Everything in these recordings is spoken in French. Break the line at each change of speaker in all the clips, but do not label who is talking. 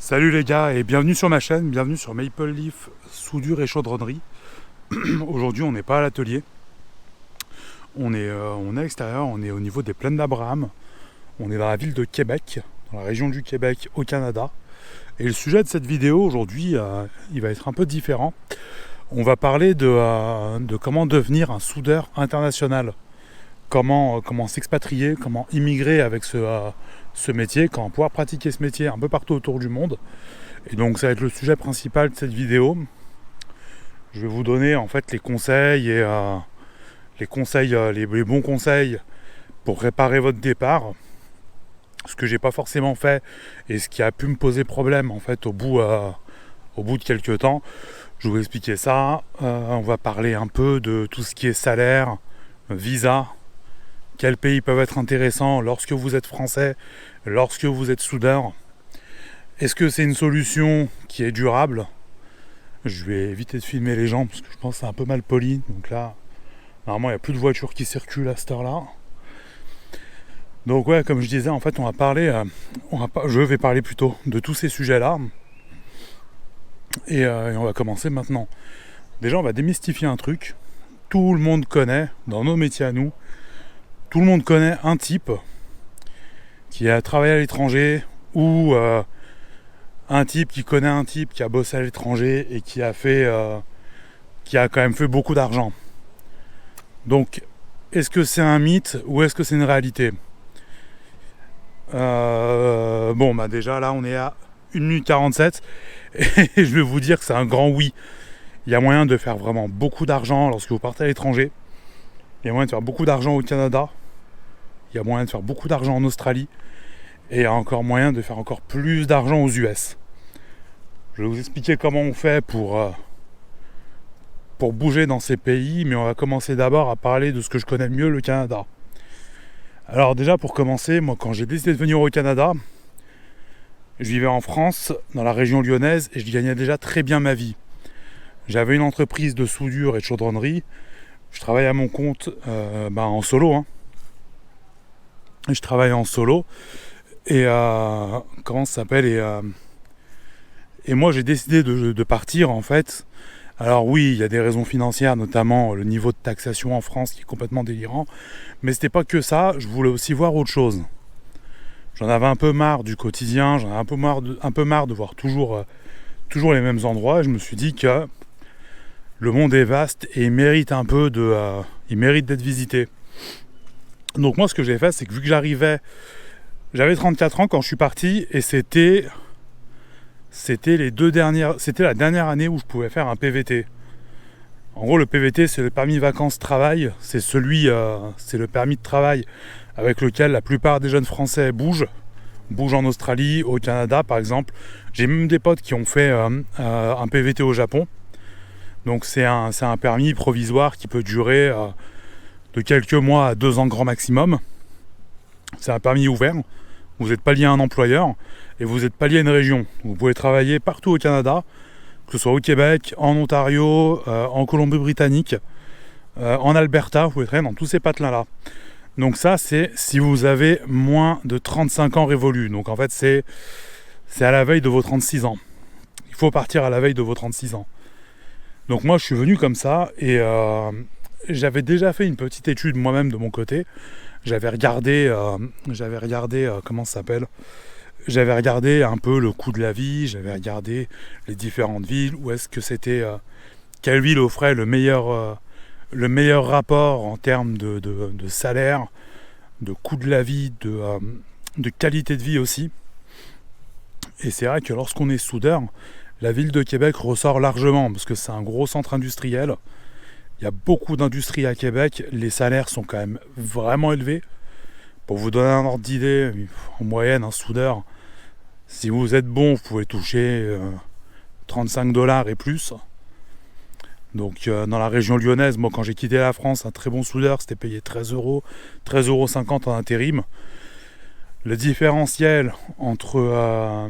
Salut les gars et bienvenue sur ma chaîne, bienvenue sur Maple Leaf Soudure et Chaudronnerie. Aujourd'hui on n'est pas à l'atelier, on est à l'extérieur, on est au niveau des plaines d'Abraham, on est dans la ville de Québec, dans la région du Québec au Canada. Et le sujet de cette vidéo aujourd'hui, il va être un peu différent. On va parler de comment devenir un soudeur international, comment s'expatrier, comment immigrer avec ce métier, comment pouvoir pratiquer ce métier un peu partout autour du monde. Et donc ça va être le sujet principal de cette vidéo. Je vais vous donner en fait les conseils et les bons conseils pour réparer votre départ. Ce que j'ai pas forcément fait et ce qui a pu me poser problème en fait au bout de quelques temps. Je vais vous expliquer ça. On va parler un peu de tout ce qui est salaire, visa, quels pays peuvent être intéressants lorsque vous êtes français, lorsque vous êtes soudeur. Est-ce que c'est une solution qui est durable? Je vais éviter de filmer les gens parce que je pense que c'est un peu mal poli. Donc là, normalement, il n'y a plus de voitures qui circulent à cette heure-là. Donc ouais, comme je disais, en fait, je vais parler plutôt de tous ces sujets-là. Et on va commencer maintenant. Déjà, on va démystifier un truc. Tout le monde connaît, dans nos métiers à nous, tout le monde connaît un type qui a travaillé à l'étranger ou un type qui connaît un type qui a bossé à l'étranger et qui a quand même fait beaucoup d'argent. Donc, est-ce que c'est un mythe ou est-ce que c'est une réalité? Déjà là, on est à 1 minute 47 et je vais vous dire que c'est un grand oui. Il y a moyen de faire vraiment beaucoup d'argent lorsque vous partez à l'étranger. Il y a moyen de faire beaucoup d'argent au Canada. Il y a moyen de faire beaucoup d'argent en Australie. Et il y a encore moyen de faire encore plus d'argent aux US. Je vais vous expliquer comment on fait pour bouger dans ces pays, mais on va commencer d'abord à parler de ce que je connais mieux, le Canada. Alors déjà, pour commencer, moi quand j'ai décidé de venir au Canada, je vivais en France, dans la région lyonnaise, et je gagnais déjà très bien ma vie. J'avais une entreprise de soudure et de chaudronnerie. Je travaillais à mon compte en solo. Je travaillais en solo. Et comment ça s'appelle et moi j'ai décidé de partir en fait. Alors oui, il y a des raisons financières, notamment le niveau de taxation en France qui est complètement délirant. Mais c'était pas que ça, je voulais aussi voir autre chose. J'en avais un peu marre du quotidien, j'en avais un peu marre de voir toujours les mêmes endroits. Et je me suis dit que le monde est vaste et il mérite il mérite d'être visité. Donc moi ce que j'ai fait, c'est que vu que j'avais 34 ans quand je suis parti et c'était la dernière année où je pouvais faire un PVT. En gros, le PVT, c'est le permis vacances-travail. C'est le permis de travail avec lequel la plupart des jeunes Français bougent en Australie, au Canada par exemple. J'ai même des potes qui ont fait un PVT au Japon. Donc c'est un permis provisoire qui peut durer de quelques mois à 2 ans grand maximum. C'est un permis ouvert. Vous n'êtes pas lié à un employeur et vous n'êtes pas lié à une région. Vous pouvez travailler partout au Canada, que ce soit au Québec, en Ontario, en Colombie-Britannique, en Alberta, vous pouvez travailler dans tous ces patelins-là. Donc ça, c'est si vous avez moins de 35 ans révolus. Donc en fait, c'est à la veille de vos 36 ans. Il faut partir à la veille de vos 36 ans. Donc moi, je suis venu comme ça et j'avais déjà fait une petite étude moi-même de mon côté. J'avais regardé comment ça s'appelle. J'avais regardé un peu le coût de la vie, j'avais regardé les différentes villes, où est-ce que c'était, quelle ville offrait le meilleur rapport en termes de salaire, de coût de la vie, de qualité de vie aussi. Et c'est vrai que lorsqu'on est soudeur, la ville de Québec ressort largement, parce que c'est un gros centre industriel. Il y a beaucoup d'industries à Québec, les salaires sont quand même vraiment élevés. Pour vous donner un ordre d'idée, en moyenne, un soudeur, si vous êtes bon, vous pouvez toucher 35 $ et plus. Donc dans la région lyonnaise, moi quand j'ai quitté la France, un très bon soudeur, c'était payé 13 €, 13,50 € en intérim. Le différentiel entre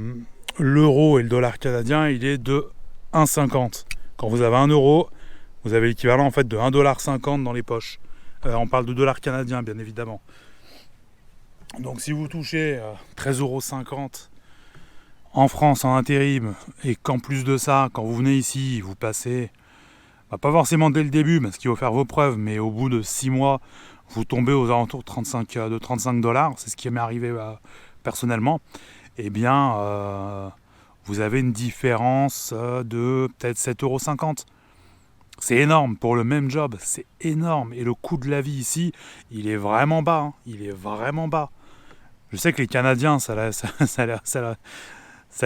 l'euro et le dollar canadien, il est de 1,50. Quand vous avez 1 euro, vous avez l'équivalent en fait de 1,50 $ dans les poches. On parle de dollars canadiens, bien évidemment. Donc si vous touchez 13,50 € en France en intérim, et qu'en plus de ça, quand vous venez ici, vous passez, pas forcément dès le début, parce qu'il faut faire vos preuves, mais au bout de 6 mois, vous tombez aux alentours de 35 $, c'est ce qui m'est arrivé personnellement, eh bien, vous avez une différence de peut-être 7,50 €. C'est énorme pour le même job, c'est énorme. Et le coût de la vie ici, il est vraiment bas. Hein. Il est vraiment bas. Je sais que les Canadiens, ça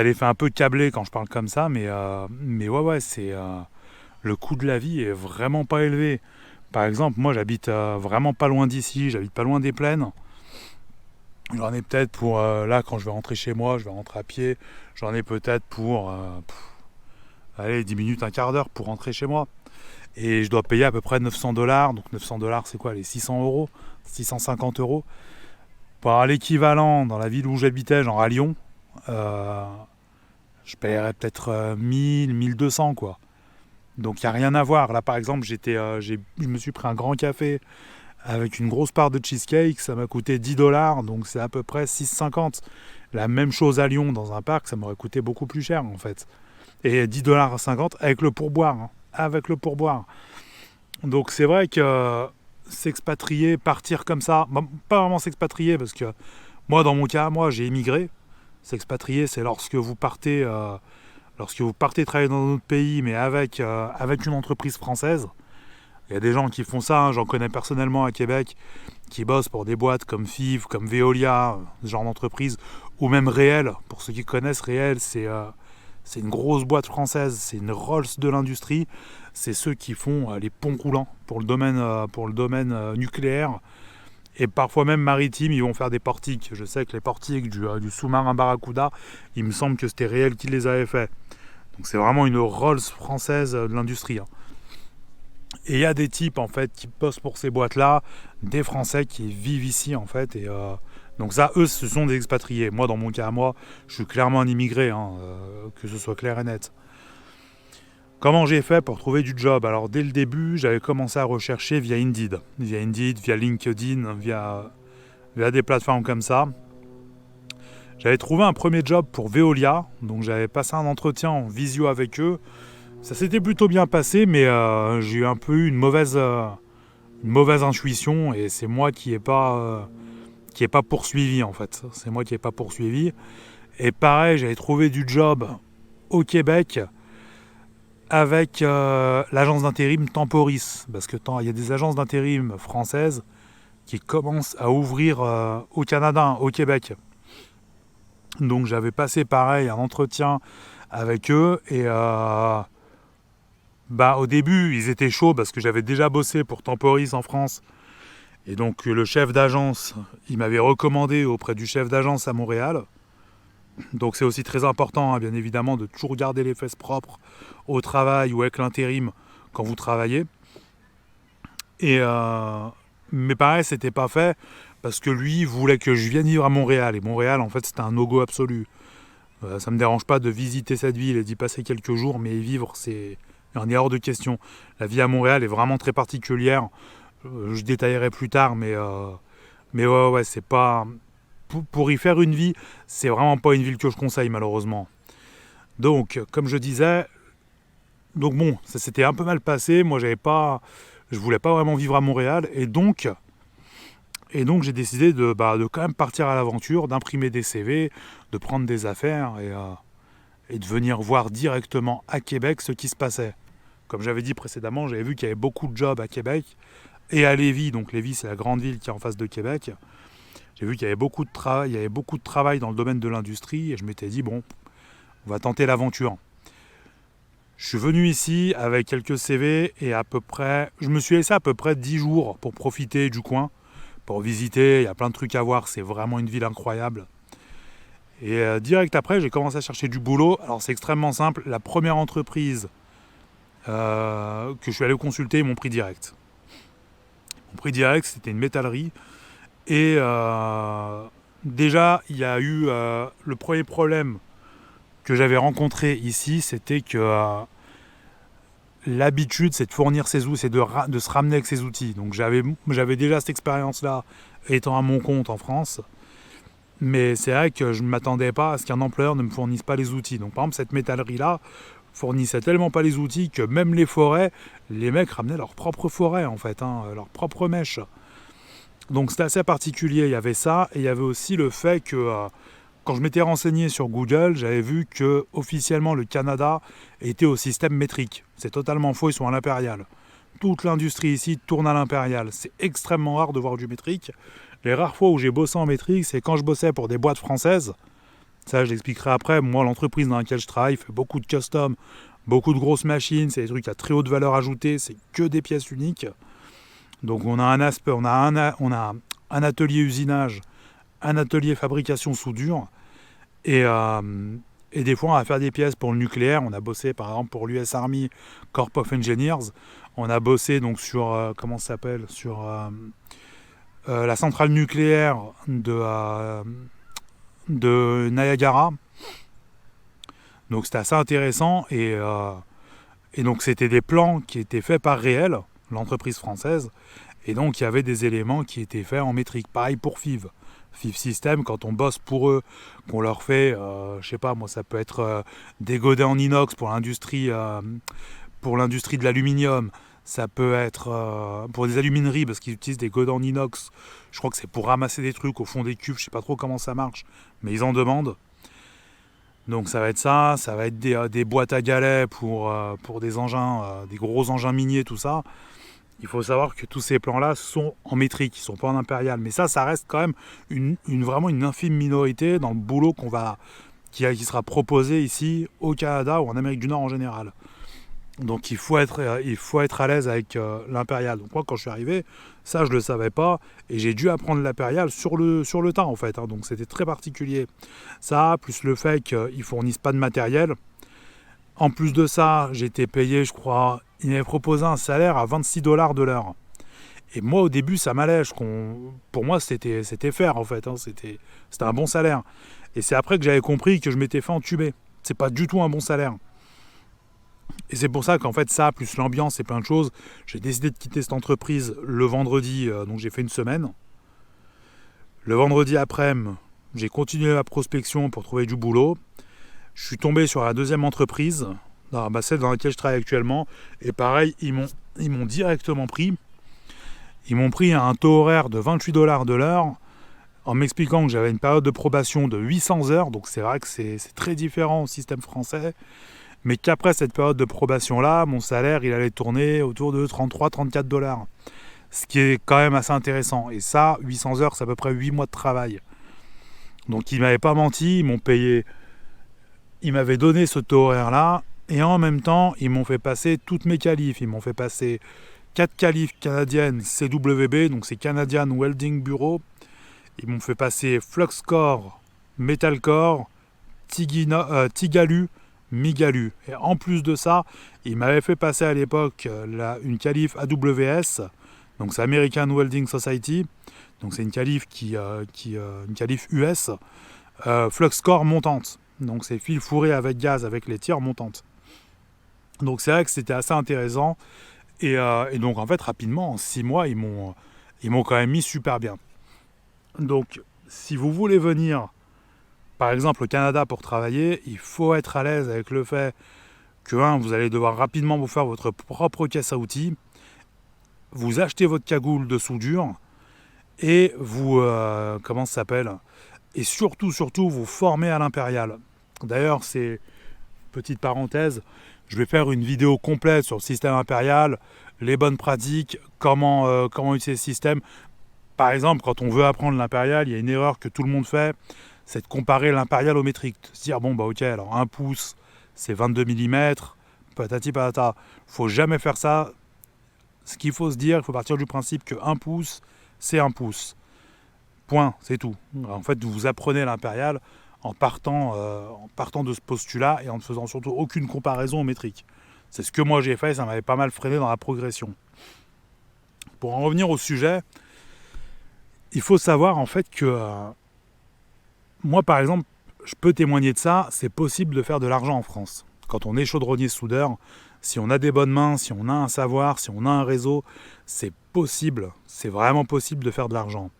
les fait un peu câbler quand je parle comme ça, mais ouais, c'est le coût de la vie est vraiment pas élevé. Par exemple, moi j'habite vraiment pas loin d'ici, j'habite pas loin des plaines. J'en ai peut-être pour, là quand je vais rentrer chez moi, je vais rentrer à pied, j'en ai peut-être pour, allez, 10 minutes, un quart d'heure pour rentrer chez moi. Et je dois payer à peu près 900 $. Donc 900 $, c'est quoi, les 600 €, 650 €. Pour avoir l'équivalent dans la ville où j'habitais, genre à Lyon, je paierais peut-être 1000, 1200 quoi. Donc il n'y a rien à voir. Là par exemple, je me suis pris un grand café avec une grosse part de cheesecake, ça m'a coûté 10 $, donc c'est à peu près 6,50 €. La même chose à Lyon dans un parc, ça m'aurait coûté beaucoup plus cher en fait. Et 10,50 € avec le pourboire. Hein. Avec le pourboire. Donc c'est vrai que s'expatrier, partir comme ça, pas vraiment s'expatrier parce que moi dans mon cas, j'ai émigré. S'expatrier, c'est lorsque vous partez travailler dans un autre pays, mais avec une entreprise française. Il y a des gens qui font ça, hein, j'en connais personnellement à Québec, qui bossent pour des boîtes comme FIV, comme Veolia, ce genre d'entreprise, ou même Réel. Pour ceux qui connaissent Réel, c'est une grosse boîte française, c'est une Rolls de l'industrie. C'est ceux qui font les ponts roulants pour le domaine nucléaire. Et parfois même maritime, ils vont faire des portiques. Je sais que les portiques du sous-marin Barracuda, il me semble que c'était Réel qui les avait fait. Donc c'est vraiment une Rolls française de l'industrie. Hein. Et il y a des types en fait qui bossent pour ces boîtes-là, des Français qui vivent ici en fait. Et donc ça, eux, ce sont des expatriés. Moi, dans mon cas, je suis clairement un immigré, hein, que ce soit clair et net. Comment j'ai fait pour trouver du job? Alors dès le début, j'avais commencé à rechercher via Indeed, via LinkedIn, via des plateformes comme ça. J'avais trouvé un premier job pour Veolia, donc j'avais passé un entretien en visio avec eux. Ça s'était plutôt bien passé, mais j'ai eu un peu une mauvaise intuition et c'est moi qui n'ai pas poursuivi en fait. C'est moi qui n'ai pas poursuivi. Et pareil, j'avais trouvé du job au Québec avec l'agence d'intérim Temporis, parce que il y a des agences d'intérim françaises qui commencent à ouvrir au Canada, au Québec. Donc j'avais passé pareil un entretien avec eux et au début ils étaient chauds parce que j'avais déjà bossé pour Temporis en France. Et donc le chef d'agence, il m'avait recommandé auprès du chef d'agence à Montréal. Donc c'est aussi très important, hein, bien évidemment, de toujours garder les fesses propres au travail ou avec l'intérim quand vous travaillez. Et mais pareil, c'était pas fait parce que lui voulait que je vienne vivre à Montréal. Et Montréal, en fait, c'était un no-go absolu. Ça me dérange pas de visiter cette ville et d'y passer quelques jours, mais y vivre, on est hors de question. La vie à Montréal est vraiment très particulière. Je détaillerai plus tard, mais ouais, c'est pas... Pour y faire une vie, c'est vraiment pas une ville que je conseille, malheureusement. Donc, comme je disais, ça s'était un peu mal passé. Moi, je voulais pas vraiment vivre à Montréal, et donc j'ai décidé de quand même partir à l'aventure, d'imprimer des CV, de prendre des affaires et de venir voir directement à Québec ce qui se passait. Comme j'avais dit précédemment, j'avais vu qu'il y avait beaucoup de jobs à Québec et à Lévis. Donc Lévis, c'est la grande ville qui est en face de Québec. J'ai vu qu'il y avait beaucoup de travail dans le domaine de l'industrie et je m'étais dit, bon, on va tenter l'aventure. Je suis venu ici avec quelques CV et je me suis laissé à peu près 10 jours pour profiter du coin, pour visiter. Il y a plein de trucs à voir, c'est vraiment une ville incroyable. Et direct après, j'ai commencé à chercher du boulot. Alors c'est extrêmement simple, la première entreprise que je suis allé consulter, ils m'ont pris direct. Mon prix direct, c'était une métallerie. Et déjà, il y a eu le premier problème que j'avais rencontré ici, c'était que l'habitude, c'est de fournir ses outils, c'est de se ramener avec ses outils. Donc j'avais déjà cette expérience-là, étant à mon compte en France. Mais c'est vrai que je ne m'attendais pas à ce qu'un employeur ne me fournisse pas les outils. Donc par exemple, cette métallerie-là fournissait tellement pas les outils que même les forêts, les mecs ramenaient leur propre forêt en fait, leur propre mèche. Donc c'était assez particulier, il y avait ça, et il y avait aussi le fait que quand je m'étais renseigné sur Google, j'avais vu que officiellement le Canada était au système métrique. C'est totalement faux, ils sont à l'impérial. Toute l'industrie ici tourne à l'impérial. C'est extrêmement rare de voir du métrique. Les rares fois où j'ai bossé en métrique, c'est quand je bossais pour des boîtes françaises. Ça, je l'expliquerai après. Moi, l'entreprise dans laquelle je travaille fait beaucoup de custom, beaucoup de grosses machines. C'est des trucs à très haute valeur ajoutée. C'est que des pièces uniques. Donc, on a un atelier usinage, un atelier fabrication soudure. Et des fois, on va faire des pièces pour le nucléaire. On a bossé, par exemple, pour l'US Army Corps of Engineers. On a bossé donc sur, comment ça s'appelle, sur la centrale nucléaire de Niagara. Donc c'était assez intéressant et donc c'était des plans qui étaient faits par Réel, l'entreprise française, et donc il y avait des éléments qui étaient faits en métrique. Pareil pour FIV. FIV System, quand on bosse pour eux, qu'on leur fait, je sais pas moi, ça peut être des godets en inox pour l'industrie de l'aluminium. Ça peut être pour des alumineries, parce qu'ils utilisent des godets en inox. Je crois que c'est pour ramasser des trucs au fond des cuves. Je sais pas trop comment ça marche, mais ils en demandent. Donc ça va être des boîtes à galets pour des engins, des gros engins miniers, tout ça. Il faut savoir que tous ces plans-là sont en métrique, ils sont pas en impérial. Mais ça reste quand même vraiment une infime minorité dans le boulot qui sera proposé ici au Canada ou en Amérique du Nord en général. Donc il faut être à l'aise avec l'impérial. Donc moi quand je suis arrivé, ça je le savais pas et j'ai dû apprendre l'impérial sur le tas en fait. Donc c'était très particulier. Ça, plus le fait qu'ils fournissent pas de matériel. En plus de ça, j'étais payé, je crois, ils m'avaient proposé un salaire à 26$ de l'heure. Et moi au début ça m'allait. Pour moi c'était faire en fait. C'était un bon salaire. Et c'est après que j'avais compris que je m'étais fait entuber. C'est pas du tout un bon salaire. Et c'est pour ça qu'en fait ça, plus l'ambiance et plein de choses, j'ai décidé de quitter cette entreprise le vendredi, donc j'ai fait une semaine. Le vendredi après-midi, j'ai continué ma prospection pour trouver du boulot. Je suis tombé sur la deuxième entreprise, celle dans laquelle je travaille actuellement, et pareil, ils m'ont directement pris. Ils m'ont pris à un taux horaire de 28$ de l'heure, en m'expliquant que j'avais une période de probation de 800 heures, donc c'est vrai que c'est très différent au système français. Mais qu'après cette période de probation-là, mon salaire, il allait tourner autour de 33-34$. Ce qui est quand même assez intéressant. Et ça, 800 heures, c'est à peu près 8 mois de travail. Donc ils ne m'avaient pas menti, ils m'ont payé. Ils m'avaient donné ce taux horaire-là. Et en même temps, ils m'ont fait passer toutes mes qualifs. Ils m'ont fait passer 4 qualifs canadiennes CWB, donc c'est Canadian Welding Bureau. Ils m'ont fait passer Fluxcore, Metalcore, Tigalu, Migalu. Et en plus de ça, il m'avait fait passer à l'époque une qualif AWS, donc c'est American Welding Society, donc c'est une qualif une qualif US, Fluxcore montante. Donc c'est fil fourré avec gaz avec les tirs montantes. Donc c'est vrai que c'était assez intéressant. Et donc en fait rapidement, en 6 mois, ils m'ont quand même mis super bien. Donc si vous voulez venir par exemple au Canada pour travailler, il faut être à l'aise avec le fait que vous allez devoir rapidement vous faire votre propre caisse à outils, vous achetez votre cagoule de soudure et vous et surtout vous former à l'impérial. D'ailleurs, c'est petite parenthèse, je vais faire une vidéo complète sur le système impérial, les bonnes pratiques, comment utiliser le système. Par exemple, quand on veut apprendre l'impérial, il y a une erreur que tout le monde fait, c'est de comparer l'impérial au métrique. De se dire, ok, alors 1 pouce, c'est 22 mm, patati patata. Faut jamais faire ça. Ce qu'il faut se dire, il faut partir du principe que 1 pouce, c'est 1 pouce. Point, c'est tout. En fait, vous apprenez l'impérial en partant de ce postulat et en ne faisant surtout aucune comparaison au métrique. C'est ce que moi j'ai fait, ça m'avait pas mal freiné dans la progression. Pour en revenir au sujet, il faut savoir en fait que moi par exemple, je peux témoigner de ça, c'est possible de faire de l'argent en France. Quand on est chaudronnier soudeur, si on a des bonnes mains, si on a un savoir, si on a un réseau, c'est possible, c'est vraiment possible de faire de l'argent.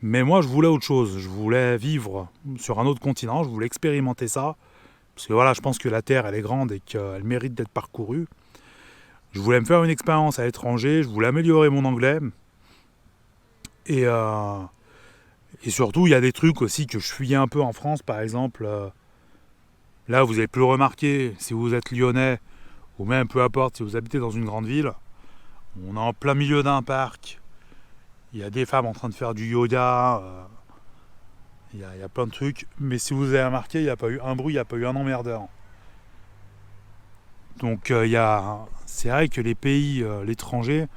Mais moi, je voulais autre chose. Je voulais vivre sur un autre continent. Je voulais expérimenter ça. Parce que voilà, je pense que la Terre, elle est grande et qu'elle mérite d'être parcourue. Je voulais me faire une expérience à l'étranger. Je voulais améliorer mon anglais. Et, euh, et surtout, il y a des trucs aussi que je fuyais un peu en France. Par exemple, là, vous avez pu le remarquer, si vous êtes lyonnais, ou même peu importe si vous habitez dans une grande ville, on est en plein milieu d'un parc. Il y a des femmes en train de faire du yoga. Il y a plein de trucs. Mais si vous avez remarqué, il n'y a pas eu un bruit, il n'y a pas eu un emmerdeur. Donc c'est vrai que les pays, l'étranger,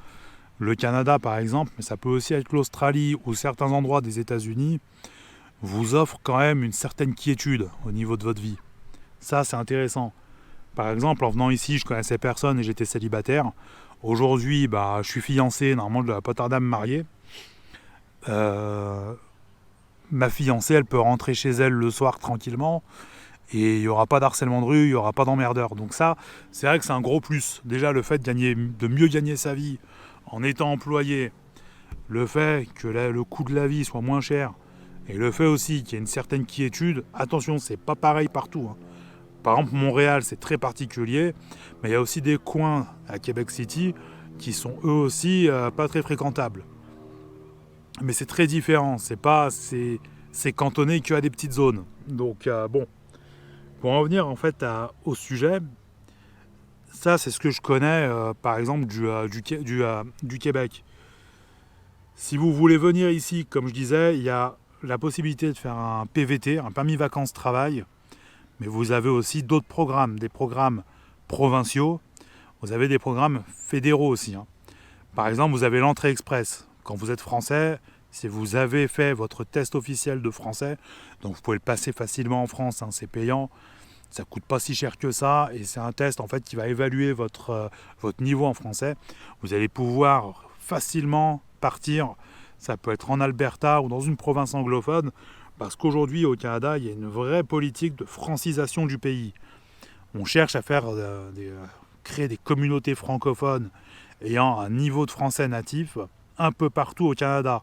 le Canada par exemple, mais ça peut aussi être l'Australie ou certains endroits des États-Unis, vous offrent quand même une certaine quiétude au niveau de votre vie. Ça, c'est intéressant. Par exemple, en venant ici, je connaissais personne et j'étais célibataire. Aujourd'hui, je suis fiancé, normalement je dois pas tarder à me marier. Euh, Ma fiancée, elle peut rentrer chez elle le soir tranquillement et il n'y aura pas d'harcèlement de rue, il n'y aura pas d'emmerdeur. Donc ça, c'est vrai que c'est un gros plus. Déjà, le fait de mieux gagner sa vie en étant employé, le fait que le coût de la vie soit moins cher et le fait aussi qu'il y ait une certaine quiétude. Attention, c'est pas pareil partout, hein. Par exemple, Montréal, c'est très particulier, mais il y a aussi des coins à Québec City qui sont eux aussi pas très fréquentables. Mais c'est très différent, c'est cantonné qu'à des petites zones. Donc bon, pour en revenir en fait au sujet, ça c'est ce que je connais par exemple du Québec. Si vous voulez venir ici, comme je disais, il y a la possibilité de faire un PVT, un permis vacances-travail, mais vous avez aussi d'autres programmes, des programmes provinciaux, vous avez des programmes fédéraux aussi, hein. Par exemple, vous avez l'entrée express. Quand vous êtes français, si vous avez fait votre test officiel de français, donc vous pouvez le passer facilement en France, hein, c'est payant, ça coûte pas si cher que ça, et c'est un test en fait qui va évaluer votre niveau en français. Vous allez pouvoir facilement partir, ça peut être en Alberta ou dans une province anglophone, parce qu'aujourd'hui au Canada, il y a une vraie politique de francisation du pays. On cherche à créer des communautés francophones ayant un niveau de français natif un peu partout au Canada.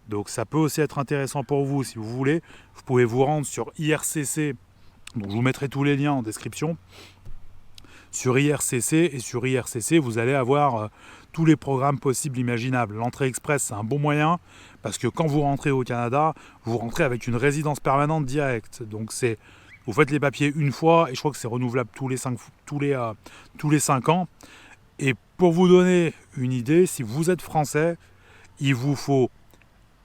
Donc ça peut aussi être intéressant pour vous si vous voulez. Vous pouvez vous rendre sur IRCC, donc je vous mettrai tous les liens en description. Sur IRCC, et sur IRCC, vous allez avoir tous les programmes possibles imaginables. L'entrée express, c'est un bon moyen, parce que quand vous rentrez au Canada, vous rentrez avec une résidence permanente directe. Donc vous faites les papiers une fois, et je crois que c'est renouvelable tous les 5 ans. Et pour vous donner une idée, si vous êtes français, il vous faut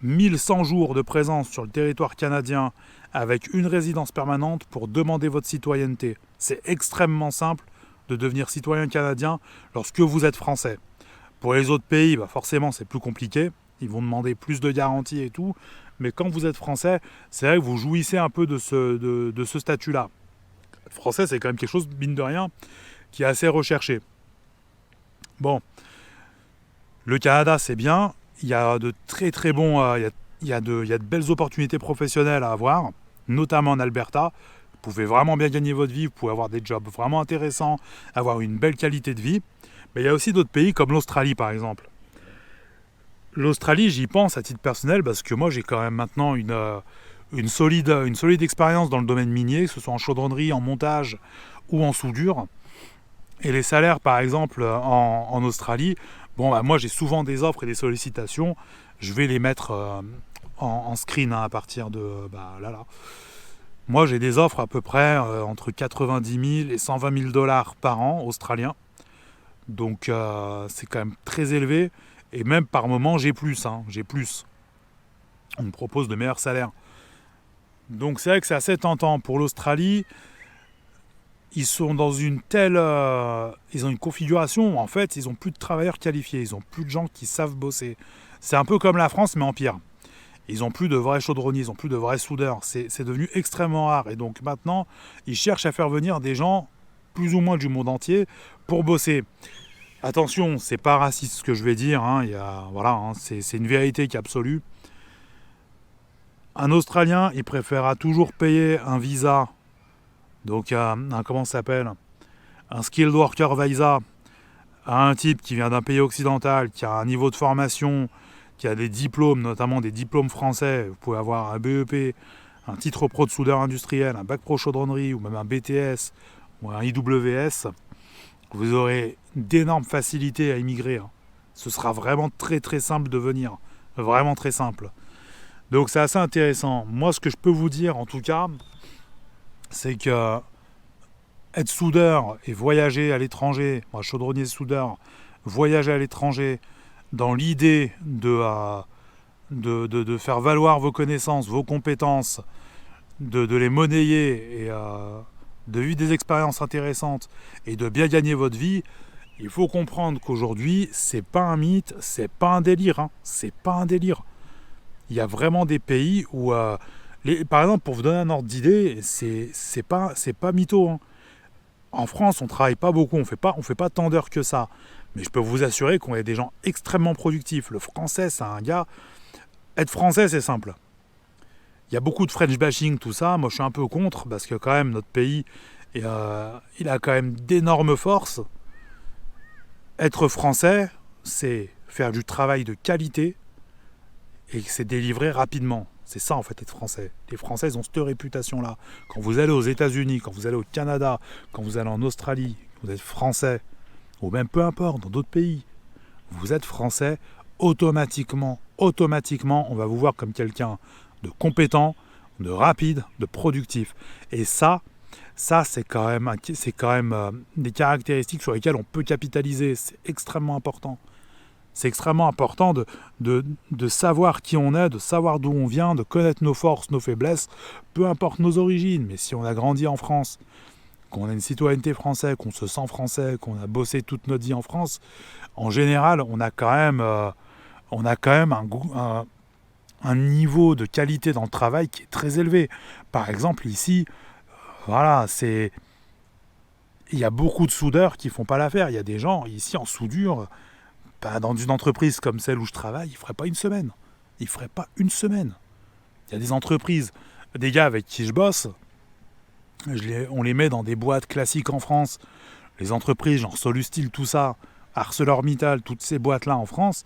1100 jours de présence sur le territoire canadien avec une résidence permanente pour demander votre citoyenneté. C'est extrêmement simple de devenir citoyen canadien lorsque vous êtes français. Pour les autres pays, forcément c'est plus compliqué. Ils vont demander plus de garanties et tout. Mais quand vous êtes français, c'est vrai que vous jouissez un peu de ce statut-là. Le français, c'est quand même quelque chose, mine de rien, qui est assez recherché. Bon, le Canada, c'est bien. Il y a de très très bons, il y a de belles opportunités professionnelles à avoir, notamment en Alberta. Vous pouvez vraiment bien gagner votre vie, vous pouvez avoir des jobs vraiment intéressants, avoir une belle qualité de vie. Mais il y a aussi d'autres pays comme l'Australie par exemple. L'Australie, j'y pense à titre personnel parce que moi j'ai quand même maintenant une solide expérience dans le domaine minier, que ce soit en chaudronnerie, en montage ou en soudure. Et les salaires, par exemple, en Australie, moi j'ai souvent des offres et des sollicitations. Je vais les mettre en screen à partir de là. Moi j'ai des offres à peu près entre 90 000 et 120 000 dollars par an australiens. Donc c'est quand même très élevé. Et même par moment j'ai plus, hein, j'ai plus. On me propose de meilleurs salaires. Donc c'est vrai que c'est assez tentant. Pour l'Australie, ils sont dans ils ont une configuration où en fait ils ont plus de travailleurs qualifiés, ils ont plus de gens qui savent bosser. C'est un peu comme la France mais en pire. Ils ont plus de vrais chaudronniers, ils ont plus de vrais soudeurs. C'est devenu extrêmement rare et donc maintenant ils cherchent à faire venir des gens plus ou moins du monde entier pour bosser. Attention, c'est pas raciste ce que je vais dire, hein, c'est une vérité qui est absolue. Un Australien, il préférera toujours payer un visa. Donc, comment ça s'appelle ? Un skilled worker visa à un type qui vient d'un pays occidental, qui a un niveau de formation, qui a des diplômes, notamment des diplômes français. Vous pouvez avoir un BEP, un titre pro de soudeur industriel, un bac pro chaudronnerie ou même un BTS ou un IWS. Vous aurez d'énormes facilités à immigrer. Ce sera vraiment très très simple de venir. Vraiment très simple. Donc c'est assez intéressant. Moi, ce que je peux vous dire en tout cas, c'est que être soudeur et voyager à l'étranger, moi chaudronnier soudeur, voyager à l'étranger dans l'idée de faire valoir vos connaissances, vos compétences, de les monnayer et de vivre des expériences intéressantes et de bien gagner votre vie, il faut comprendre qu'aujourd'hui, c'est pas un mythe, c'est pas un délire. C'est pas un délire. Il y a vraiment des pays où, par exemple, pour vous donner un ordre d'idée, c'est pas mytho. En France, on travaille pas beaucoup, on fait pas tant d'heures que ça. Mais je peux vous assurer qu'on est des gens extrêmement productifs. Le français, c'est un gars... Être français, c'est simple. Il y a beaucoup de French bashing, tout ça. Moi, je suis un peu contre, parce que quand même, notre pays, il a quand même d'énormes forces. Être français, c'est faire du travail de qualité et c'est délivrer rapidement. C'est ça, en fait, être français. Les Français, ils ont cette réputation-là. Quand vous allez aux États-Unis, quand vous allez au Canada, quand vous allez en Australie, vous êtes français, ou même peu importe, dans d'autres pays, vous êtes français, automatiquement, on va vous voir comme quelqu'un de compétent, de rapide, de productif. Et ça c'est quand même des caractéristiques sur lesquelles on peut capitaliser. C'est extrêmement important. C'est extrêmement important de savoir qui on est, de savoir d'où on vient, de connaître nos forces, nos faiblesses, peu importe nos origines. Mais si on a grandi en France, qu'on a une citoyenneté française, qu'on se sent français, qu'on a bossé toute notre vie en France, en général, on a quand même un niveau de qualité dans le travail qui est très élevé. Par exemple, ici, voilà, il y a beaucoup de soudeurs qui font pas l'affaire. Il y a des gens ici en soudure, dans une entreprise comme celle où je travaille, ils feraient pas une semaine. Il y a des entreprises, des gars avec qui je bosse, on les met dans des boîtes classiques en France. Les entreprises genre Solustil, tout ça, ArcelorMittal, toutes ces boîtes-là en France,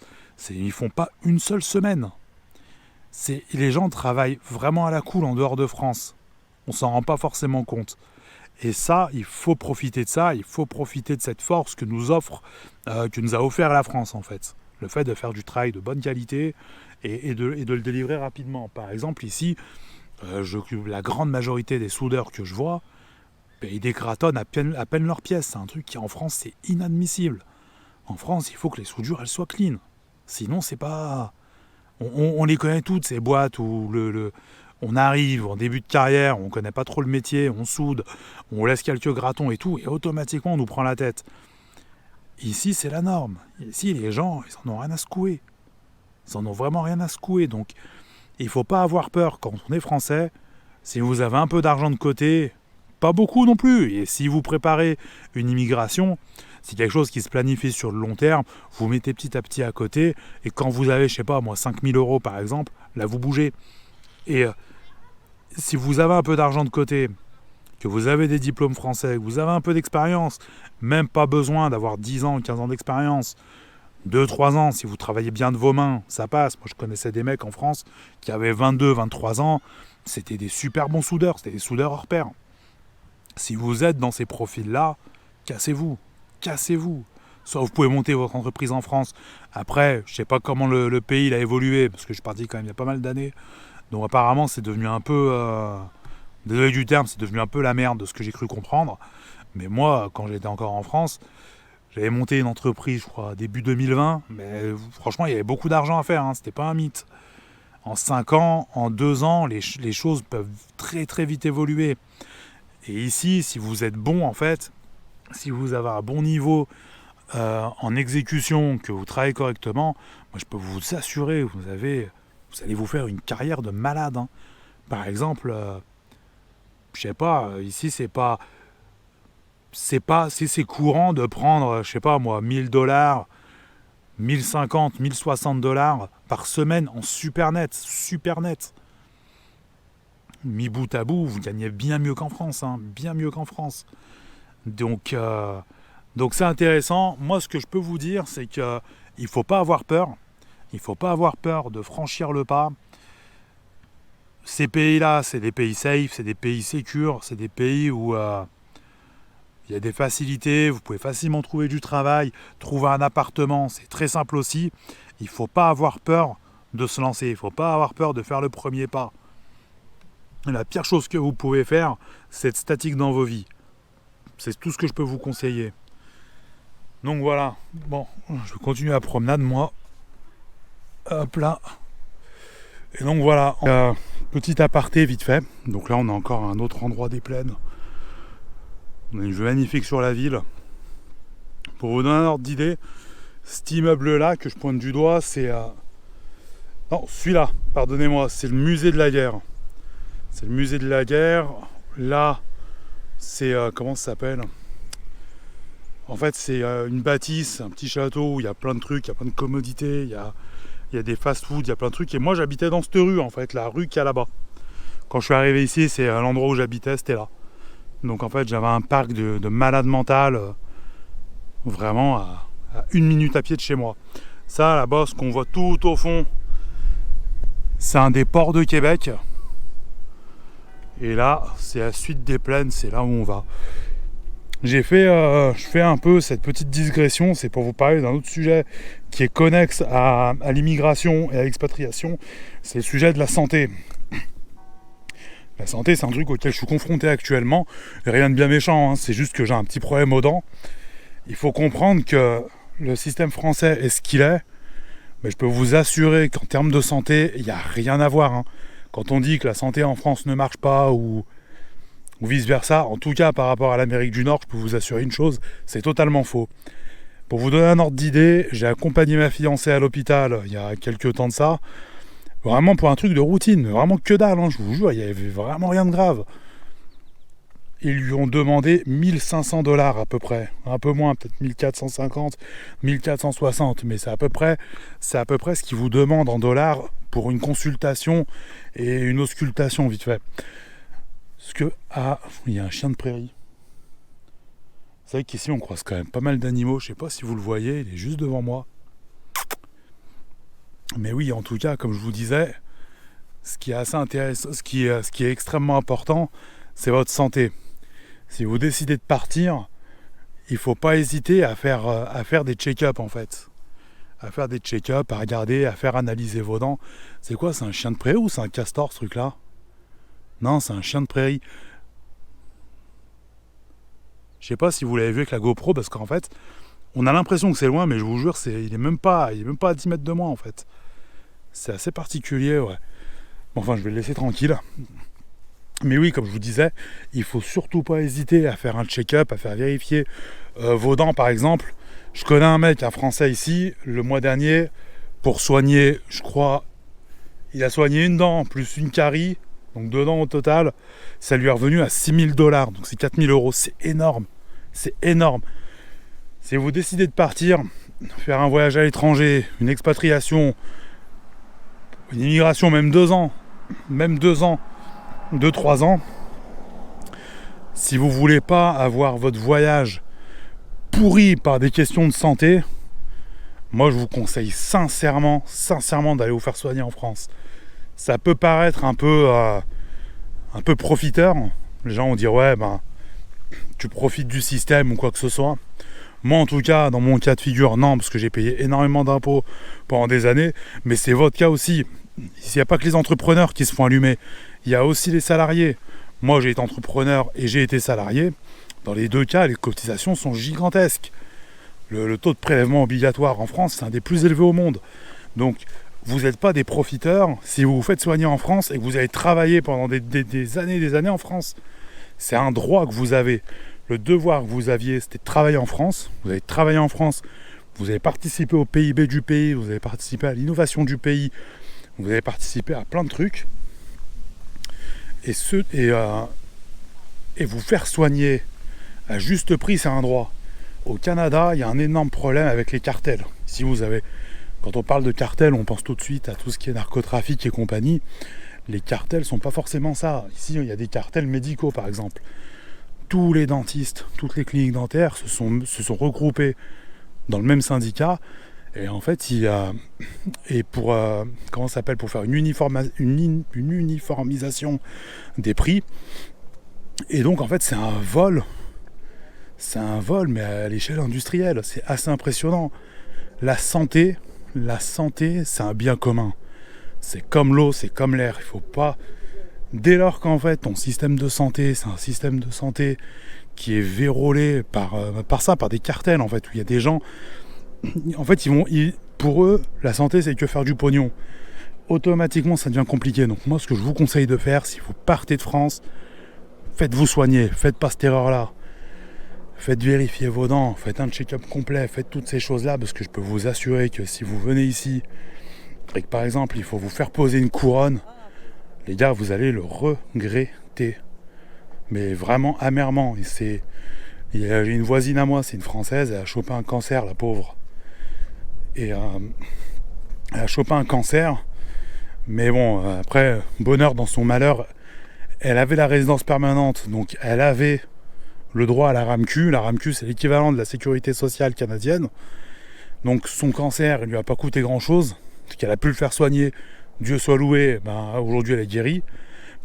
ils font pas une seule semaine. Les gens travaillent vraiment à la cool en dehors de France. On s'en rend pas forcément compte. Et ça, il faut profiter de ça, il faut profiter de cette force que nous a offert la France en fait. Le fait de faire du travail de bonne qualité et de le délivrer rapidement. Par exemple ici, la grande majorité des soudeurs que je vois, ils décratonnent à peine leurs pièces. C'est un truc qui en France c'est inadmissible. En France, il faut que les soudures elles soient clean. Sinon c'est pas... On les connaît toutes ces boîtes où on arrive en début de carrière, on ne connaît pas trop le métier, on soude, on laisse quelques gratons et tout, et automatiquement on nous prend la tête. Ici, c'est la norme. Ici, les gens, ils en ont rien à secouer. Ils en ont vraiment rien à secouer. Donc, il ne faut pas avoir peur quand on est français. Si vous avez un peu d'argent de côté, pas beaucoup non plus, et si vous préparez une immigration, c'est quelque chose qui se planifie sur le long terme, vous mettez petit à petit à côté, et quand vous avez, je sais pas moi, 5 000 € par exemple, là vous bougez. Et si vous avez un peu d'argent de côté, que vous avez des diplômes français, que vous avez un peu d'expérience, même pas besoin d'avoir 10 ans, 15 ans d'expérience, 2-3 ans, si vous travaillez bien de vos mains, ça passe. Moi, je connaissais des mecs en France qui avaient 22, 23 ans, c'était des super bons soudeurs, c'était des soudeurs hors pair. Si vous êtes dans ces profils-là, cassez-vous. Soit vous pouvez monter votre entreprise en France. Après, je sais pas comment le pays il a évolué, parce que je suis parti quand même il y a pas mal d'années. Donc apparemment, c'est devenu un peu... désolé du terme, c'est devenu un peu la merde de ce que j'ai cru comprendre. Mais moi, quand j'étais encore en France, j'avais monté une entreprise, je crois, début 2020. Mais franchement, il y avait beaucoup d'argent à faire, c'était pas un mythe. En 5 ans, en 2 ans, les choses peuvent très très vite évoluer. Et ici, si vous êtes bon, en fait, si vous avez un bon niveau en exécution, que vous travaillez correctement, moi je peux vous assurer, vous allez vous faire une carrière de malade. Par exemple, je sais pas, ici c'est courant de prendre, je sais pas moi, 1 000 $, 1 050, 1 060 $ par semaine en super net. Mis bout à bout, vous gagnez bien mieux qu'en France, bien mieux qu'en France. Donc c'est intéressant. Moi, ce que je peux vous dire, c'est qu'il ne faut pas avoir peur. Il ne faut pas avoir peur de franchir le pas. Ces pays-là, c'est des pays safe, c'est des pays sécures, c'est des pays où il y a des facilités, vous pouvez facilement trouver du travail, trouver un appartement, c'est très simple aussi. Il ne faut pas avoir peur de se lancer, il ne faut pas avoir peur de faire le premier pas. La pire chose que vous pouvez faire, c'est être statique dans vos vies. C'est tout ce que je peux vous conseiller. Donc voilà, bon, je vais continuer la promenade moi. Hop là. Et donc voilà, petit aparté vite fait. Donc là on a encore un autre endroit des plaines. On a une vue magnifique sur la ville. Pour vous donner un ordre d'idée, cet immeuble là que je pointe du doigt, c'est... Non, celui-là, pardonnez-moi, c'est le musée de la guerre. C'est le musée de la guerre. Là, c'est... comment ça s'appelle ? En fait, c'est une bâtisse, un petit château où il y a plein de trucs, il y a plein de commodités, il y a des fast-food, il y a plein de trucs. Et moi, j'habitais dans cette rue, en fait, la rue qu'il y a là-bas. Quand je suis arrivé ici, c'est l'endroit où j'habitais, c'était là. Donc, en fait, j'avais un parc de malade mental, vraiment à 1 minute à pied de chez moi. Ça, là-bas, ce qu'on voit tout au fond, c'est un des ports de Québec. Et là, c'est la suite des plaines, c'est là où on va. Je fais un peu cette petite digression, c'est pour vous parler d'un autre sujet qui est connexe à l'immigration et à l'expatriation, c'est le sujet de la santé. La santé, c'est un truc auquel je suis confronté actuellement, rien de bien méchant, hein, c'est juste que j'ai un petit problème aux dents. Il faut comprendre que le système français est ce qu'il est, mais je peux vous assurer qu'en termes de santé, il n'y a rien à voir. Hein. Quand on dit que la santé en France ne marche pas ou vice-versa, en tout cas par rapport à l'Amérique du Nord, je peux vous assurer une chose, c'est totalement faux. Pour vous donner un ordre d'idée, j'ai accompagné ma fiancée à l'hôpital il y a quelques temps de ça, vraiment pour un truc de routine, vraiment que dalle, hein, je vous jure, il n'y avait vraiment rien de grave. Ils lui ont demandé 1 500 $ à peu près, un peu moins, peut-être 1 450, 1 460, mais c'est à peu près ce qu'ils vous demandent en dollars pour une consultation et une auscultation vite fait. Parce que, il y a un chien de prairie. Vous savez qu'ici on croise quand même pas mal d'animaux, je sais pas si vous le voyez, il est juste devant moi. Mais oui, en tout cas, comme je vous disais, ce qui est assez intéressant, ce qui est extrêmement important, c'est votre santé. Si vous décidez de partir, il ne faut pas hésiter à faire des check-up en fait. À faire des check-up, à regarder, à faire analyser vos dents. C'est quoi, c'est un chien de prairie ou c'est un castor ce truc-là ? Non, c'est un chien de prairie. Je sais pas si vous l'avez vu avec la GoPro, parce qu'en fait, on a l'impression que c'est loin, mais je vous jure, il est même pas à 10 mètres de moi en fait. C'est assez particulier, ouais. Bon, enfin, je vais le laisser tranquille. Mais oui, comme je vous disais, il faut surtout pas hésiter à faire un check-up, à faire vérifier vos dents par exemple. Je connais un mec, un Français ici, le mois dernier, pour soigner, je crois, il a soigné une dent plus une carie. Donc 2 dents au total, ça lui est revenu à 6 000 $, donc c'est 4 000 €, c'est énorme, c'est énorme. Si vous décidez de partir, faire un voyage à l'étranger, une expatriation, une immigration, même 2 ans, 2-3 ans, si vous voulez pas avoir votre voyage pourri par des questions de santé, moi je vous conseille sincèrement d'aller vous faire soigner en France. Ça peut paraître un peu profiteur. Les gens vont dire ouais tu profites du système ou quoi que ce soit. Moi en tout cas, dans mon cas de figure, non, parce que j'ai payé énormément d'impôts pendant des années, mais c'est votre cas aussi. Il n'y a pas que les entrepreneurs qui se font allumer, il y a aussi les salariés. Moi j'ai été entrepreneur et j'ai été salarié. Dans les 2 cas, les cotisations sont gigantesques. Le taux de prélèvement obligatoire en France, c'est un des plus élevés au monde. Donc vous n'êtes pas des profiteurs si vous vous faites soigner en France et que vous avez travaillé pendant des années en France. C'est un droit que vous avez. Le devoir que vous aviez, c'était de travailler en France. Vous avez travaillé en France, vous avez participé au PIB du pays, vous avez participé à l'innovation du pays, vous avez participé à plein de trucs. Et vous faire soigner à juste prix, c'est un droit. Au Canada, il y a un énorme problème avec les cartels. Si vous avez... Quand on parle de cartels, on pense tout de suite à tout ce qui est narcotrafic et compagnie. Les cartels sont pas forcément ça. Ici, il y a des cartels médicaux, par exemple. Tous les dentistes, toutes les cliniques dentaires se sont regroupés dans le même syndicat Et en fait, et pour comment ça s'appelle, pour faire une uniformisation des prix. Et donc en fait, c'est un vol, mais à l'échelle industrielle. C'est assez impressionnant. La santé, c'est un bien commun. C'est comme l'eau, c'est comme l'air. Il faut pas. Dès lors qu'en fait, ton système de santé, c'est un système de santé qui est vérolé par des cartels, en fait, où il y a des gens. En fait, pour eux, la santé, c'est que faire du pognon. Automatiquement, ça devient compliqué. Donc moi, ce que je vous conseille de faire, si vous partez de France, faites-vous soigner, faites pas cette erreur-là. Faites vérifier vos dents, faites un check-up complet, faites toutes ces choses-là, parce que je peux vous assurer que si vous venez ici, et que par exemple, il faut vous faire poser une couronne, les gars, vous allez le regretter. Mais vraiment amèrement. J'ai une voisine à moi, c'est une Française, elle a chopé un cancer, la pauvre. Et elle a chopé un cancer, mais bon, après, bonheur dans son malheur, elle avait la résidence permanente, donc elle avait le droit à la RAMQ. La RAMQ, c'est l'équivalent de la sécurité sociale canadienne. Donc son cancer, il lui a pas coûté grand-chose, parce qu'elle a pu le faire soigner, Dieu soit loué, aujourd'hui elle est guérie.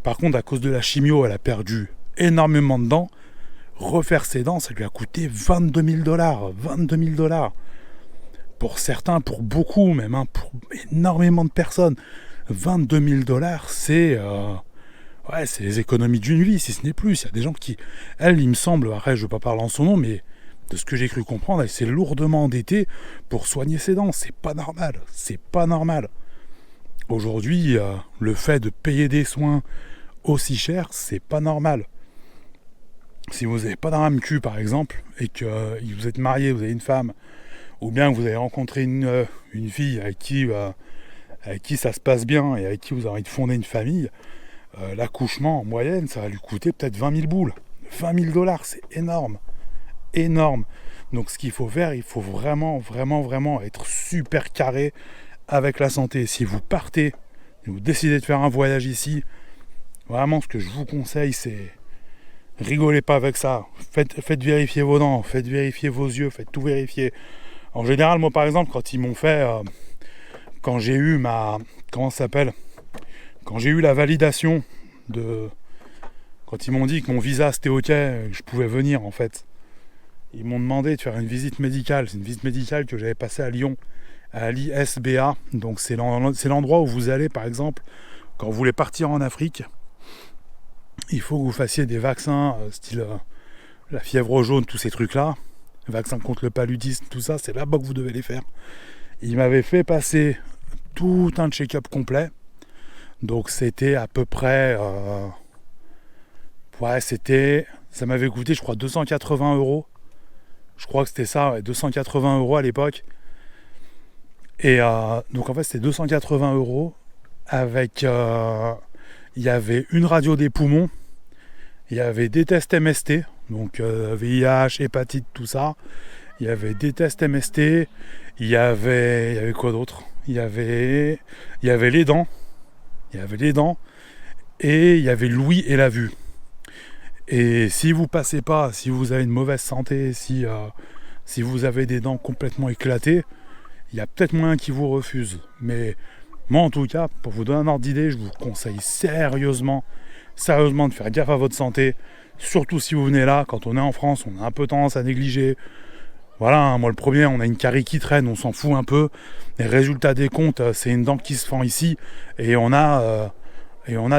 Par contre, à cause de la chimio, elle a perdu énormément de dents. Refaire ses dents, ça lui a coûté 22 000 $. 22 000 $. Pour certains, pour beaucoup même, pour énormément de personnes, 22 000 $, c'est les économies d'une vie, si ce n'est plus. Il y a des gens qui, elle, il me semble, après je ne veux pas parler en son nom, mais de ce que j'ai cru comprendre, elle s'est lourdement endettée pour soigner ses dents. C'est pas normal. C'est pas normal. Aujourd'hui, le fait de payer des soins aussi cher, c'est pas normal. Si vous n'avez pas de RAMQ par exemple, et que vous êtes marié, vous avez une femme, ou bien que vous avez rencontré une fille avec qui ça se passe bien et avec qui vous avez envie de fonder une famille, l'accouchement en moyenne, ça va lui coûter peut-être 20 000 boules. 20 000 $, c'est énorme. Énorme. Donc ce qu'il faut faire, il faut vraiment, vraiment, vraiment être super carré avec la santé. Si vous partez, vous décidez de faire un voyage ici, vraiment ce que je vous conseille, c'est rigolez pas avec ça. Faites vérifier vos dents, faites vérifier vos yeux, faites tout vérifier. En général, moi par exemple, quand ils m'ont fait, quand j'ai eu quand j'ai eu la validation quand ils m'ont dit que mon visa c'était ok, que je pouvais venir en fait, ils m'ont demandé de faire une visite médicale. C'est une visite médicale que j'avais passée à Lyon, à l'ISBA. Donc c'est l'endroit où vous allez par exemple quand vous voulez partir en Afrique. Il faut que vous fassiez des vaccins style la fièvre jaune, tous ces trucs-là, vaccins contre le paludisme, tout ça, c'est là-bas que vous devez les faire. Il m'avait fait passer tout un check-up complet, donc c'était à peu près, ça m'avait coûté, je crois, 280 €. Je crois que c'était ça, 280 € à l'époque. Et donc en fait, c'était 280 € avec... il y avait une radio des poumons, il y avait des tests MST, donc VIH, hépatite, tout ça. Il y avait des tests MST, il y avait quoi d'autre ? Il y avait les dents, et il y avait l'ouïe et la vue. Et si vous passez pas, si vous avez une mauvaise santé, si vous avez des dents complètement éclatées, il y a peut-être moyen qu'ils vous refusent. Mais moi en tout cas, pour vous donner un ordre d'idée, je vous conseille sérieusement de faire gaffe à votre santé. Surtout si vous venez là, quand on est en France, on a un peu tendance à négliger. Voilà, moi le premier, on a une carie qui traîne, on s'en fout un peu. Les résultats des comptes, c'est une dent qui se fend ici, et on a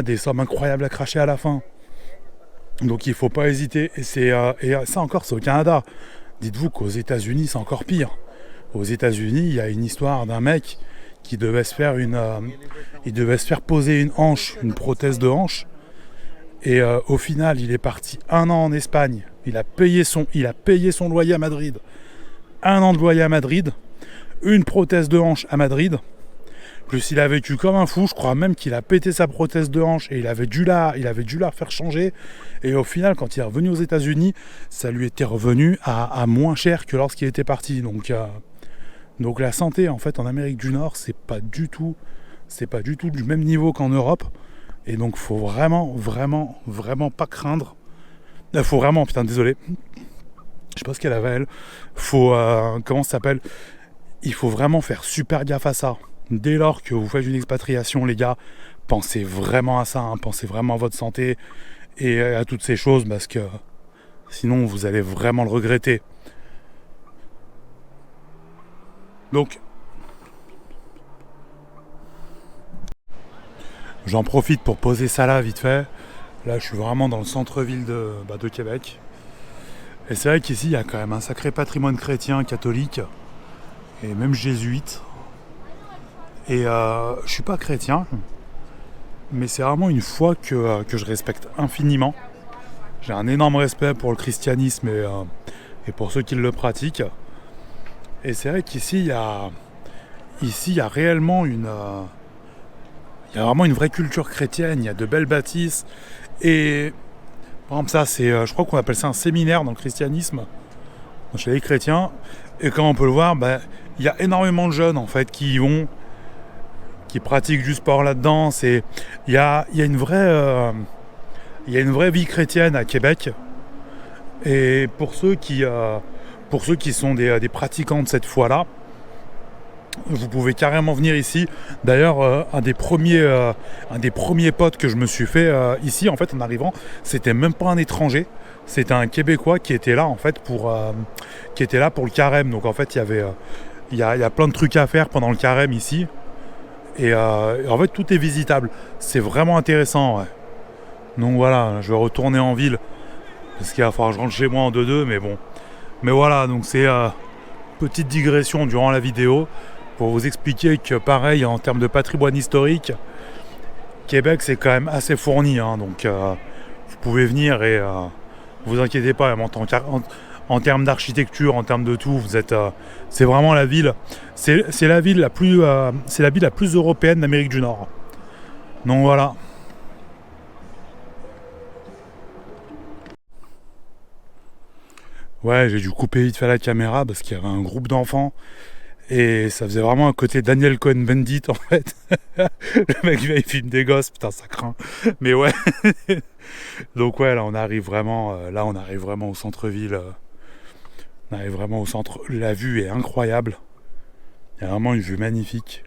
des sommes incroyables à cracher à la fin. Donc il faut pas hésiter. Et ça encore, c'est au Canada. Dites-vous qu'aux États-Unis, c'est encore pire. Aux États-Unis, il y a une histoire d'un mec qui devait se faire poser une hanche, une prothèse de hanche. Et au final, il est parti 1 an en Espagne. Il a payé son loyer à Madrid. 1 an de loyer à Madrid, une prothèse de hanche à Madrid. Plus il a vécu comme un fou. Je crois même qu'il a pété sa prothèse de hanche et il avait dû la faire changer. Et au final, quand il est revenu aux États-Unis, ça lui était revenu à moins cher que lorsqu'il était parti. Donc la santé en fait en Amérique du Nord, c'est pas du tout du même niveau qu'en Europe. Et donc faut vraiment, vraiment, vraiment pas craindre. Faut vraiment, putain, désolé. Je sais pas ce qu'elle avait elle. Faut, comment ça s'appelle ? il faut vraiment faire super gaffe à ça. Dès lors que vous faites une expatriation, les gars, pensez vraiment à ça, hein, pensez vraiment à votre santé et à toutes ces choses, parce que sinon vous allez vraiment le regretter. Donc, j'en profite pour poser ça là vite fait. Là, je suis vraiment dans le centre-ville de Québec. Et c'est vrai qu'ici, il y a quand même un sacré patrimoine chrétien, catholique, et même jésuite. Et je suis pas chrétien, mais c'est vraiment une foi que je respecte infiniment. J'ai un énorme respect pour le christianisme et pour ceux qui le pratiquent. Et c'est vrai qu'ici, il y a réellement il y a vraiment une vraie culture chrétienne. Il y a de belles bâtisses. Et par exemple, ça, je crois qu'on appelle ça un séminaire dans le christianisme, chez les chrétiens. Et comme on peut le voir, il y a énormément de jeunes en fait qui y vont, qui pratiquent du sport là-dedans. Il y a une vraie vie chrétienne à Québec. Et pour ceux qui sont des pratiquants de cette foi-là, vous pouvez carrément venir ici. D'ailleurs, un des premiers potes que je me suis fait ici, en fait, en arrivant, c'était même pas un étranger, c'était un Québécois qui était là en fait pour le carême. Donc en fait, il y a plein de trucs à faire pendant le carême ici. Et en fait, tout est visitable. C'est vraiment intéressant. Ouais. Donc voilà, je vais retourner en ville parce qu'il va falloir que je rentre chez moi en 2-2, mais bon. Mais voilà, donc c'est petite digression durant la vidéo pour vous expliquer que pareil, en termes de patrimoine historique, Québec c'est quand même assez fourni, hein, donc vous pouvez venir et vous inquiétez pas, même en termes d'architecture, en termes de tout, c'est vraiment la ville, c'est la ville la plus européenne d'Amérique du Nord. Donc voilà. Ouais, j'ai dû couper vite fait la caméra parce qu'il y avait un groupe d'enfants et ça faisait vraiment un côté Daniel Cohn-Bendit en fait. Le mec il filme des gosses, putain ça craint. Mais ouais. Donc ouais, là on arrive vraiment au centre-ville. On arrive vraiment au centre. La vue est incroyable. Il y a vraiment une vue magnifique.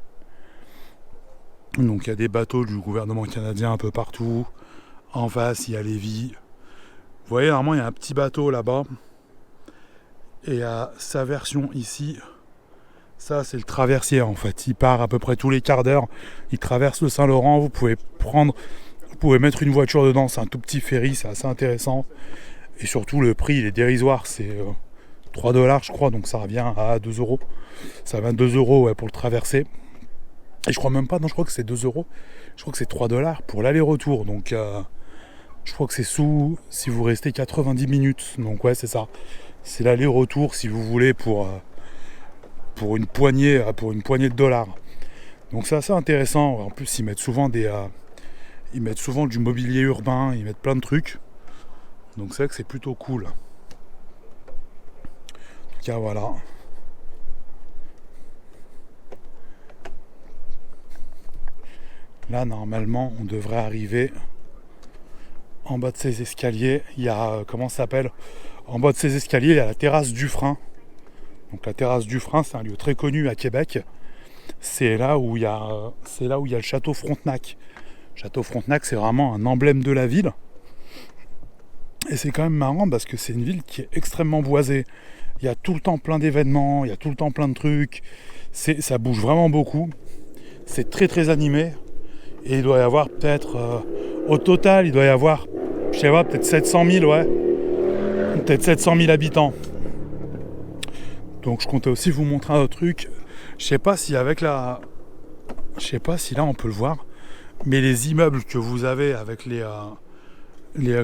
Donc il y a des bateaux du gouvernement canadien un peu partout. En face, il y a Lévis. Vous voyez, normalement il y a un petit bateau là-bas. Et à sa version ici, ça c'est le traversier en fait. Il part à peu près tous les quarts d'heure. Il traverse le Saint-Laurent. Vous pouvez mettre une voiture dedans. C'est un tout petit ferry, c'est assez intéressant. Et surtout le prix il est dérisoire. C'est 3$ je crois, donc ça revient à 2€. Ça va à 2€ ouais, pour le traverser. Et je crois même pas, non je crois que c'est 2€. Je crois que c'est 3$ pour l'aller-retour. Donc je crois que c'est si vous restez 90 minutes. Donc ouais c'est ça. C'est l'aller-retour si vous voulez pour une poignée de dollars. Donc c'est assez intéressant. En plus ils mettent souvent du mobilier urbain, ils mettent plein de trucs. Donc c'est vrai que c'est plutôt cool. En tout cas voilà. Là normalement on devrait arriver en bas de ces escaliers. Il y a comment ça s'appelle ? En bas de ces escaliers, il y a la terrasse du Frein. Donc la terrasse du Frein, c'est un lieu très connu à Québec. C'est là où il y a le château Frontenac. Le château Frontenac, c'est vraiment un emblème de la ville. Et c'est quand même marrant parce que c'est une ville qui est extrêmement boisée. Il y a tout le temps plein d'événements, il y a tout le temps plein de trucs. Ça bouge vraiment beaucoup. C'est très très animé. Et il doit y avoir peut-être, au total, il doit y avoir, je sais pas, peut-être 700 000, ouais. Peut-être 700 000 habitants. Donc je comptais aussi vous montrer un autre truc. Je sais pas si là on peut le voir, mais les immeubles que vous avez avec les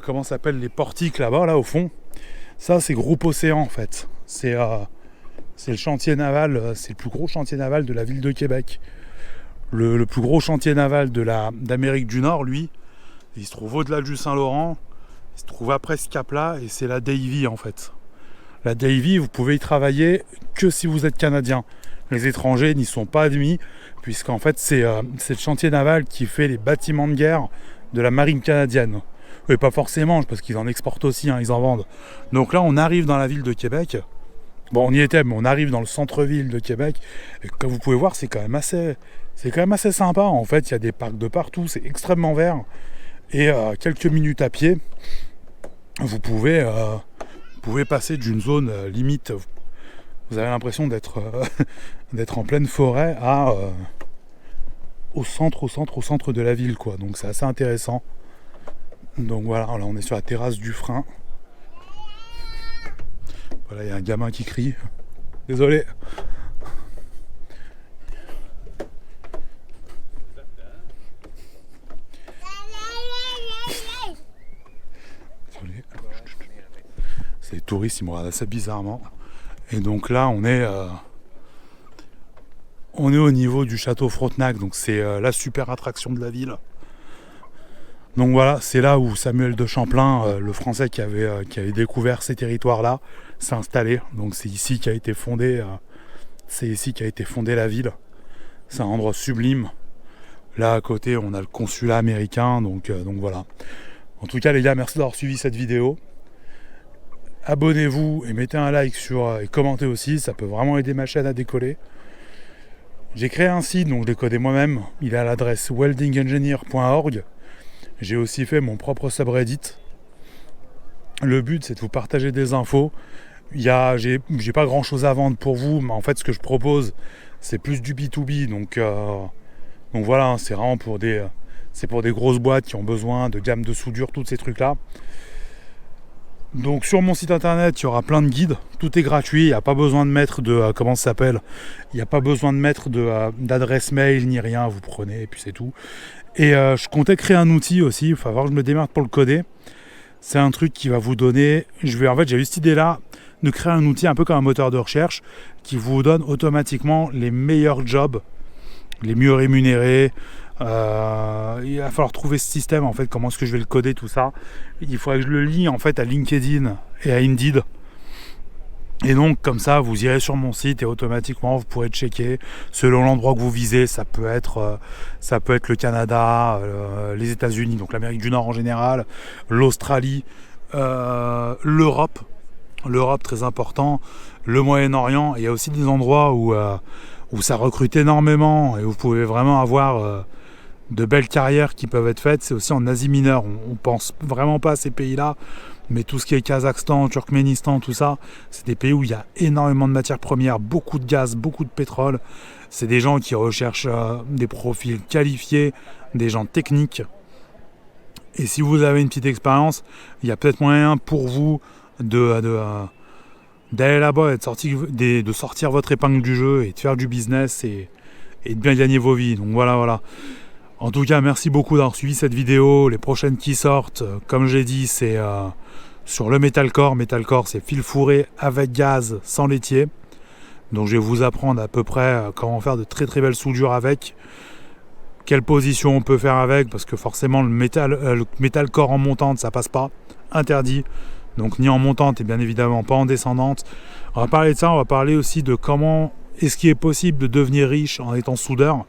comment ça s'appelle, les portiques là-bas, là au fond, ça c'est Groupe Océan en fait. C'est le chantier naval, c'est le plus gros chantier naval de la ville de Québec. Le plus gros chantier naval d'Amérique du Nord, lui, il se trouve au-delà du Saint-Laurent. Il se trouve après ce cap-là et c'est la Davie en fait. La Davie, vous pouvez y travailler que si vous êtes canadien. Les étrangers n'y sont pas admis puisqu'en fait c'est le chantier naval qui fait les bâtiments de guerre de la marine canadienne. Et pas forcément parce qu'ils en exportent aussi, hein, ils en vendent. Donc là on arrive dans la ville de Québec. Bon, on y était, mais on arrive dans le centre-ville de Québec. Et comme vous pouvez voir, c'est quand même assez sympa. En fait, il y a des parcs de partout, c'est extrêmement vert. Et quelques minutes à pied, vous pouvez passer d'une zone limite. Vous avez l'impression d'être en pleine forêt au centre de la ville, quoi. Donc c'est assez intéressant. Donc voilà, là on est sur la terrasse du Frein. Voilà, il y a un gamin qui crie. Désolé. Désolé. C'est les touristes, ils me regardent assez bizarrement. Et donc là, on est au niveau du château Frontenac, donc c'est la super attraction de la ville. Donc voilà, c'est là où Samuel de Champlain, le Français qui avait découvert ces territoires-là, s'est installé. Donc c'est ici qu'a été fondée la ville. C'est un endroit sublime. Là à côté, on a le consulat américain, donc voilà. En tout cas, les gars, merci d'avoir suivi cette vidéo. Abonnez-vous et mettez un like et commentez aussi, ça peut vraiment aider ma chaîne à décoller. J'ai créé un site, donc je l'ai codé moi-même. Il est à l'adresse weldingengineer.org. J'ai aussi fait mon propre subreddit. Le but, c'est de vous partager des infos. J'ai pas grand chose à vendre pour vous, mais en fait, ce que je propose, c'est plus du B2B. Donc voilà, c'est vraiment pour des grosses boîtes qui ont besoin de gamme de soudure, tous ces trucs-là. Donc sur mon site internet, il y aura plein de guides. Tout est gratuit. Il n'y a pas besoin de mettre comment ça s'appelle. Il n'y a pas besoin de mettre d'adresse mail ni rien. Vous prenez et puis c'est tout. Et je comptais créer un outil aussi, il va falloir que je me démerde pour le coder. C'est un truc qui va vous donner... j'ai eu cette idée-là de créer un outil un peu comme un moteur de recherche qui vous donne automatiquement les meilleurs jobs, les mieux rémunérés. Il va falloir trouver ce système, en fait, comment est-ce que je vais le coder, tout ça. Il faudrait que je le lie en fait à LinkedIn et à Indeed. Et donc comme ça, vous irez sur mon site et automatiquement vous pourrez checker selon l'endroit que vous visez. Ça peut être le Canada, les États-Unis, donc l'Amérique du Nord en général, l'Australie, l'Europe, très important, le Moyen-Orient. Il y a aussi des endroits où ça recrute énormément et vous pouvez vraiment avoir de belles carrières qui peuvent être faites. C'est aussi en Asie mineure. On pense vraiment pas à ces pays-là. Mais tout ce qui est Kazakhstan, Turkménistan, tout ça, c'est des pays où il y a énormément de matières premières, beaucoup de gaz, beaucoup de pétrole. C'est des gens qui recherchent des profils qualifiés, des gens techniques. Et si vous avez une petite expérience, il y a peut-être moyen pour vous d'aller là-bas et de sortir votre épingle du jeu et de faire du business et de bien gagner vos vies. Donc voilà. En tout cas, merci beaucoup d'avoir suivi cette vidéo. Les prochaines qui sortent, comme j'ai dit, c'est sur le Metalcore. Metalcore, c'est fil fourré avec gaz, sans laitier. Donc je vais vous apprendre à peu près comment faire de très très belles soudures avec. Quelle position on peut faire avec, parce que forcément le Metalcore en montante, ça passe pas. Interdit. Donc ni en montante et bien évidemment pas en descendante. On va parler de ça, on va parler aussi de comment est-ce qu'il est possible de devenir riche en étant soudeur.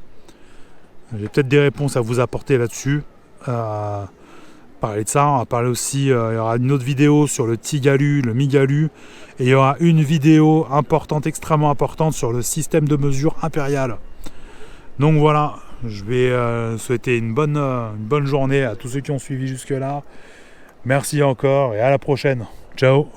J'ai peut-être des réponses à vous apporter là-dessus. Parler de ça, on va parler aussi, il y aura une autre vidéo sur le Tigalu, le Migalu, et il y aura une vidéo importante, extrêmement importante sur le système de mesure impérial. Donc voilà, je vais souhaiter une bonne journée à tous ceux qui ont suivi jusque-là. Merci encore et à la prochaine. Ciao.